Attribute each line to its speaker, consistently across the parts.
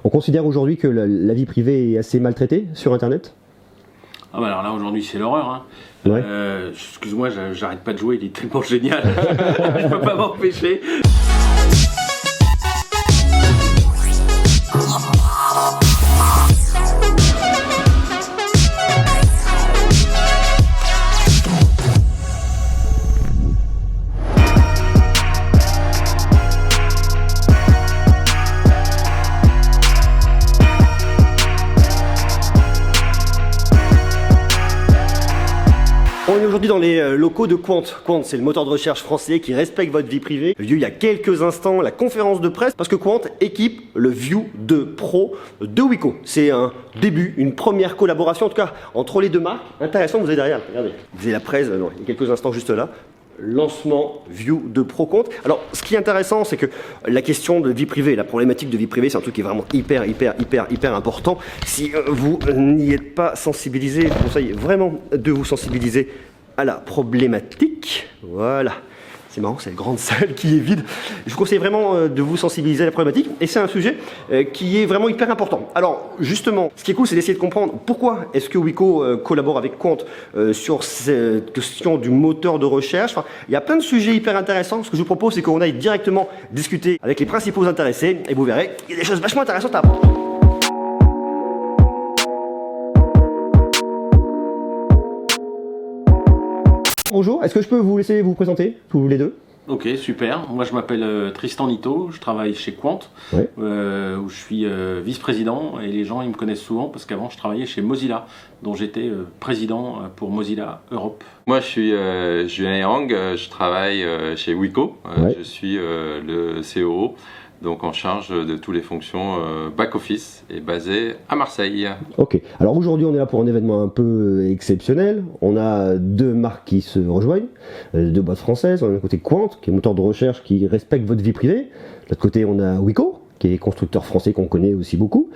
Speaker 1: On considère aujourd'hui que la vie privée est assez maltraitée sur Internet?
Speaker 2: Ah bah alors là aujourd'hui c'est l'horreur hein.
Speaker 1: Ouais.
Speaker 2: Excuse-moi, j'arrête pas de jouer, il est tellement génial. Je peux pas m'empêcher.
Speaker 1: On est aujourd'hui dans les locaux de Qwant. Qwant, c'est le moteur de recherche français qui respecte votre vie privée. J'ai vu il y a quelques instants la conférence de presse parce que Qwant équipe le View 2 Pro de Wiko. C'est un début, une première collaboration en tout cas entre les deux marques. Intéressant, vous avez derrière, regardez. Vous avez la presse, il y a quelques instants juste là. Lancement View 2 Pro Qwant. Alors, ce qui est intéressant, c'est que la question de vie privée, la problématique de vie privée, c'est un truc qui est vraiment hyper important. Si vous n'y êtes pas sensibilisé, je vous conseille vraiment de vous sensibiliser à la problématique. Voilà. C'est marrant, c'est la grande salle qui est vide. Je vous conseille vraiment de vous sensibiliser à la problématique et c'est un sujet qui est vraiment hyper important. Alors justement, ce qui est cool, c'est d'essayer de comprendre pourquoi est-ce que Wiko collabore avec Qwant sur cette question du moteur de recherche. Enfin, il y a plein de sujets hyper intéressants. Ce que je vous propose, c'est qu'on aille directement discuter avec les principaux intéressés et vous verrez, il y a des choses vachement intéressantes à apprendre. Bonjour, est-ce que je peux vous laisser vous présenter, tous les deux?
Speaker 2: Ok, super. Moi je m'appelle Tristan Nito, je travaille chez Qwant,
Speaker 1: Ouais.
Speaker 2: où je suis vice-président et les gens ils me connaissent souvent parce qu'avant je travaillais chez Mozilla, dont j'étais président pour Mozilla Europe.
Speaker 3: Moi je suis Julien Yang, je travaille chez Wiko,
Speaker 1: Ouais.
Speaker 3: je suis le COO, donc en charge de toutes les fonctions back-office et basé à Marseille.
Speaker 1: Ok, alors aujourd'hui on est là pour un événement un peu exceptionnel. On a deux marques qui se rejoignent, deux boîtes françaises. On a d'un côté Qwant, qui est un moteur de recherche qui respecte votre vie privée. De l'autre côté on a Wiko, qui est constructeur français qu'on connaît aussi beaucoup.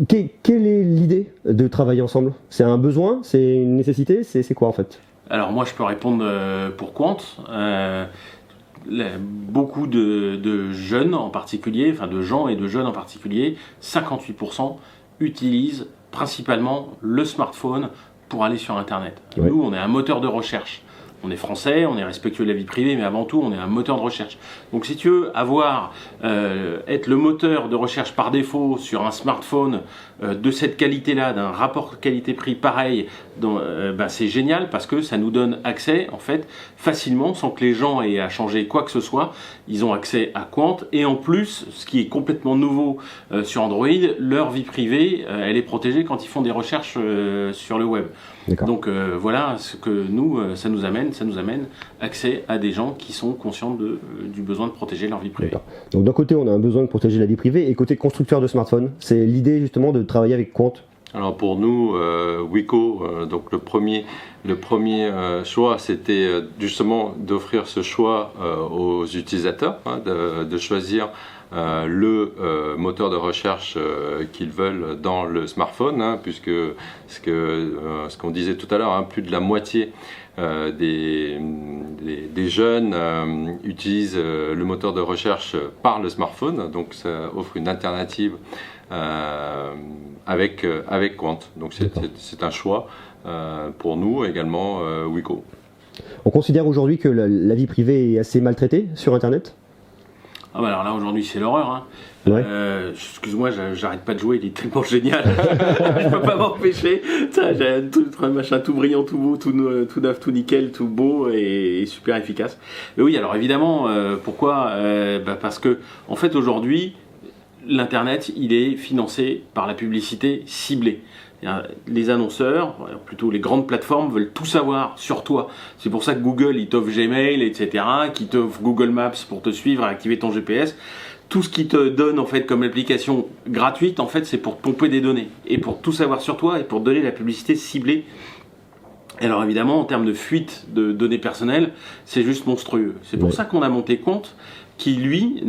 Speaker 1: Quelle est l'idée de travailler ensemble? C'est un besoin? C'est une nécessité? C'est quoi en fait?
Speaker 2: Alors moi je peux répondre pour Qwant. Beaucoup de jeunes en particulier, enfin de gens et de jeunes en particulier, 58% utilisent principalement le smartphone pour aller sur Internet.
Speaker 1: Ouais.
Speaker 2: Nous, on est un moteur de recherche. On est français, on est respectueux de la vie privée, mais avant tout, on est un moteur de recherche. Donc si tu veux être le moteur de recherche par défaut sur un smartphone de cette qualité-là, d'un rapport qualité-prix pareil, c'est génial parce que ça nous donne accès en fait facilement, sans que les gens aient à changer quoi que ce soit. Ils ont accès à Qwant et en plus, ce qui est complètement nouveau sur Android, leur vie privée, elle est protégée quand ils font des recherches sur le web. Donc voilà ce que ça nous amène accès à des gens qui sont conscients du besoin de protéger leur vie privée.
Speaker 1: Donc d'un côté on a un besoin de protéger la vie privée et côté constructeur de smartphone, c'est l'idée justement de travailler avec Qwant.
Speaker 3: Alors pour nous, Wiko, donc le premier choix, c'était justement d'offrir ce choix aux utilisateurs, hein, de choisir le moteur de recherche qu'ils veulent dans le smartphone, hein, puisque ce qu'on disait tout à l'heure, hein, plus de la moitié des jeunes utilisent le moteur de recherche par le smartphone, donc ça offre une alternative avec Qwant. Donc c'est un choix pour nous également Wiko.
Speaker 1: On considère aujourd'hui que la vie privée est assez maltraitée sur Internet?
Speaker 2: Ah bah alors là aujourd'hui c'est l'horreur hein.
Speaker 1: Ouais.
Speaker 2: Excuse-moi, j'arrête pas de jouer, il est tellement génial. Je peux pas m'empêcher. J'ai un machin tout brillant, tout beau, tout neuf, tout nickel, tout beau et super efficace. Mais oui, alors évidemment, pourquoi parce que en fait aujourd'hui l'internet il est financé par la publicité ciblée. Les annonceurs, plutôt les grandes plateformes veulent tout savoir sur toi. C'est pour ça que Google il t'offre Gmail, etc., qui t'offre Google Maps pour te suivre et activer ton GPS. Tout ce qui te donne en fait comme application gratuite, en fait, c'est pour pomper des données et pour tout savoir sur toi et pour donner la publicité ciblée. Alors évidemment, en termes de fuite de données personnelles, c'est juste monstrueux. C'est pour ça qu'on a monté Qwant, qui lui,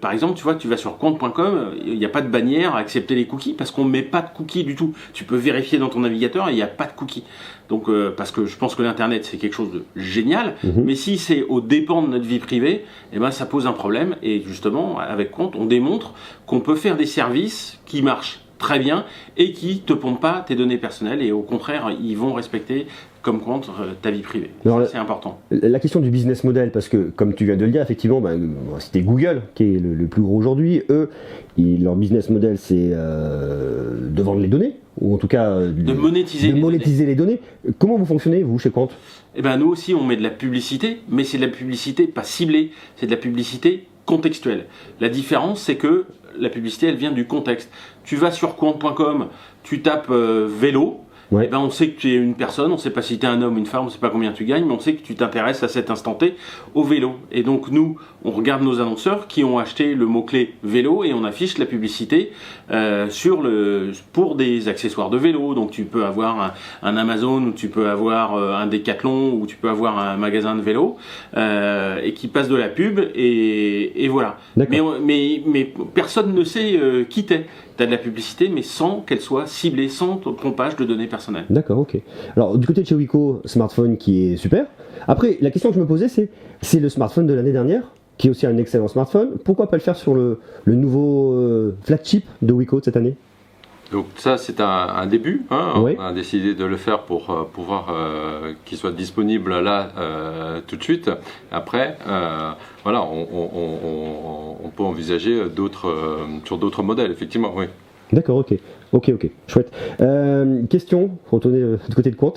Speaker 2: par exemple, tu vois, tu vas sur Quant.com, il n'y a pas de bannière à accepter les cookies parce qu'on ne met pas de cookies du tout. Tu peux vérifier dans ton navigateur et il n'y a pas de cookies. Donc, parce que je pense que l'Internet, c'est quelque chose de génial, mais si c'est aux dépens de notre vie privée, eh ben, ça pose un problème. Et justement, avec Quant, on démontre qu'on peut faire des services qui marchent très bien et qui te pompent pas tes données personnelles et au contraire, ils vont respecter comme Quant ta vie privée. C'est important.
Speaker 1: La question du business model, parce que comme tu viens de le dire, effectivement, c'était Google qui est le plus gros aujourd'hui. Eux, leur business model, c'est de vendre les données, ou en tout cas
Speaker 2: de monétiser
Speaker 1: les données. Comment vous fonctionnez, vous, chez Quant?
Speaker 2: Eh ben, nous aussi, on met de la publicité, mais c'est de la publicité pas ciblée, c'est de la publicité contextuelle. La différence, c'est que la publicité, elle vient du contexte. Tu vas sur Quant.com, tu tapes vélo.
Speaker 1: Ouais.
Speaker 2: Eh ben, on sait que tu es une personne, on ne sait pas si tu es un homme, une femme, on ne sait pas combien tu gagnes, mais on sait que tu t'intéresses à cet instant T au vélo. Et donc nous, on regarde nos annonceurs qui ont acheté le mot-clé vélo et on affiche la publicité pour des accessoires de vélo. Donc tu peux avoir un Amazon, ou tu peux avoir un Decathlon, ou tu peux avoir un magasin de vélo et qui passe de la pub et voilà. Mais personne ne sait qui t'es. Tu as de la publicité, mais sans qu'elle soit ciblée, sans pompage de données personnelles.
Speaker 1: D'accord, ok. Alors, du côté de chez Wiko, smartphone qui est super. Après, la question que je me posais, c'est le smartphone de l'année dernière, qui est aussi un excellent smartphone. Pourquoi pas le faire sur le nouveau flagship de Wiko de cette année?
Speaker 3: Donc ça, c'est un début. Hein.
Speaker 1: Oui.
Speaker 3: On a décidé de le faire pour pouvoir qu'il soit disponible là tout de suite. Après, voilà, on peut envisager sur d'autres modèles, effectivement. Oui.
Speaker 1: D'accord, ok, chouette. Question, retourner du côté de Quant.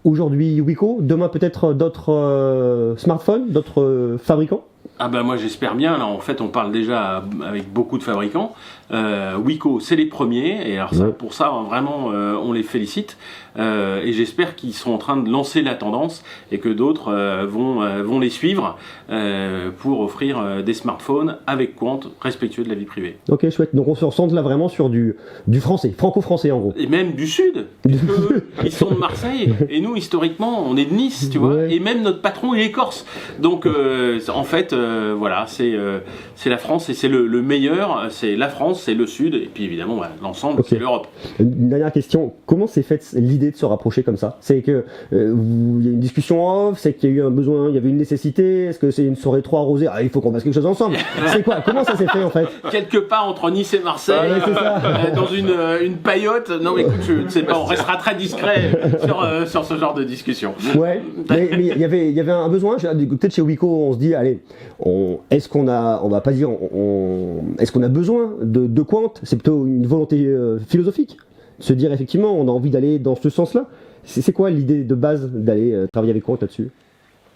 Speaker 1: Aujourd'hui Wiko, demain peut-être d'autres smartphones, d'autres fabricants?
Speaker 2: Ah ben moi j'espère bien, là en fait on parle déjà avec beaucoup de fabricants. Wiko c'est les premiers et alors ça, pour ça vraiment on les félicite et j'espère qu'ils sont en train de lancer la tendance et que d'autres vont les suivre pour offrir des smartphones avec Quant respectueux de la vie privée.
Speaker 1: Ok, chouette, donc on se ressent là vraiment sur du français, franco-français en gros.
Speaker 2: Et même du sud, ils sont de Marseille et nous historiquement on est de Nice, tu vois, et même notre patron il est corse. Donc en fait voilà, c'est la France et c'est le meilleur, c'est la France, c'est le Sud, et puis évidemment l'ensemble, c'est l'Europe.
Speaker 1: Une dernière question, comment s'est faite l'idée de se rapprocher comme ça? C'est que il y a une discussion en off, c'est qu'il y a eu un besoin, il y avait une nécessité, est-ce que c'est une soirée trop arrosée? Ah, il faut qu'on fasse quelque chose ensemble. C'est quoi? Comment ça s'est fait en fait?
Speaker 2: Quelque part entre Nice et Marseille, dans une paillote. Non mais écoute, je ne sais pas, on restera très discret sur ce genre de discussion.
Speaker 1: Ouais, mais il y avait un besoin, peut-être chez Wiko, on se dit, allez, est-ce qu'on a besoin de Quant? C'est plutôt une volonté philosophique, se dire effectivement on a envie d'aller dans ce sens-là. C'est quoi l'idée de base d'aller travailler avec Quant là-dessus?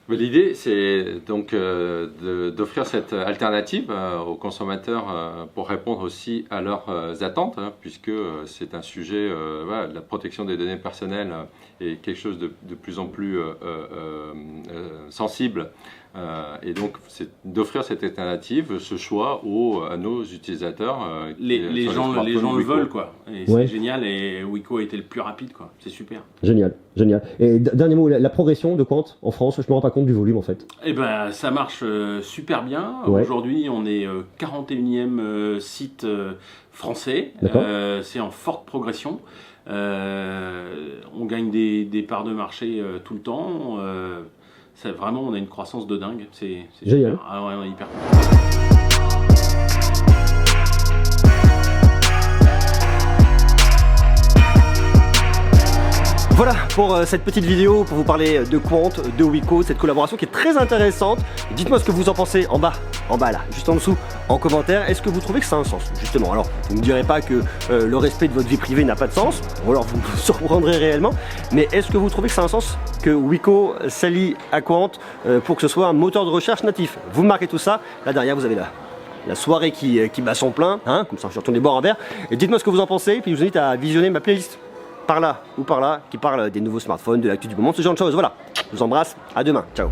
Speaker 3: L'idée, c'est donc d'offrir cette alternative aux consommateurs pour répondre aussi à leurs attentes, hein, puisque c'est un sujet, voilà, la protection des données personnelles est quelque chose de plus en plus sensible. Et donc, c'est d'offrir cette alternative, ce choix à nos utilisateurs.
Speaker 2: Les gens le veulent, quoi. Et c'est génial, et Wiko a été le plus rapide, quoi. C'est super.
Speaker 1: Génial. Et dernier mot, la progression de Quant en France, je me rends pas compte du volume en fait.
Speaker 2: Eh ben, ça marche super bien. Aujourd'hui, on est 41e site français. C'est en forte progression. On gagne des parts de marché tout le temps. Vraiment, on a une croissance de dingue. C'est
Speaker 1: génial.
Speaker 2: Super. Ah ouais, on est hyper content.
Speaker 1: Voilà pour cette petite vidéo pour vous parler de Quant, de Wiko, cette collaboration qui est très intéressante. Dites-moi ce que vous en pensez en bas là, juste en dessous, en commentaire. Est-ce que vous trouvez que ça a un sens, justement? Alors, vous ne me direz pas que le respect de votre vie privée n'a pas de sens, ou alors vous me surprendrez réellement, mais est-ce que vous trouvez que ça a un sens que Wiko s'allie à Quant pour que ce soit un moteur de recherche natif? Vous marquez tout ça, là derrière vous avez la soirée qui bat son plein, hein, comme ça je suis retourné boire un verre, et dites-moi ce que vous en pensez, puis je vous invite à visionner ma playlist par là ou par là qui parle des nouveaux smartphones, de l'actu du moment, ce genre de choses. Voilà, je vous embrasse, à demain, ciao.